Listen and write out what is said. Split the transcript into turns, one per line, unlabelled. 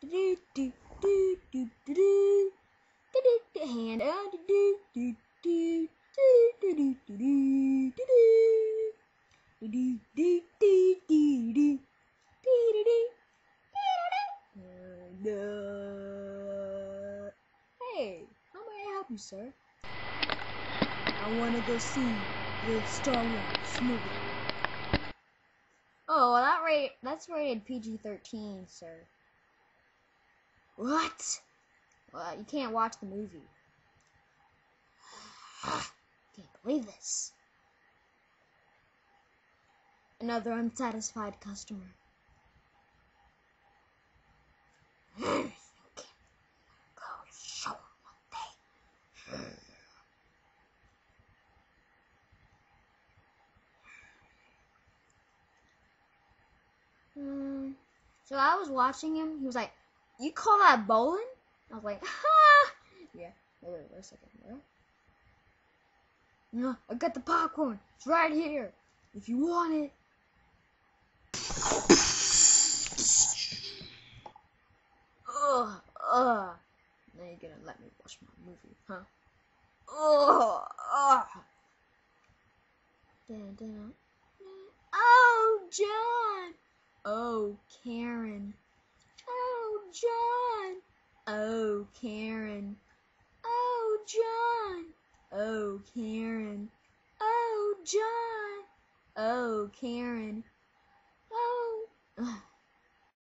Hand out. Hey, how may I help you, sir? I want to go see the Star Wars movie. Oh, well, that's rated PG-13, sir. What? Well, you can't watch the movie. Can't believe this. Another unsatisfied customer. Okay. Go show them what they... So I was watching him. He was like, "You call that bowling?" I was like, "Ha!" Yeah. Wait a second. What? No, I got the popcorn. It's right here. If you want it. Now you're gonna let me watch my movie, huh? Oh, John. Oh, Karen. Oh, John. Oh, Karen. Oh, John. Oh, Karen. Oh, John. Oh, Karen. Oh.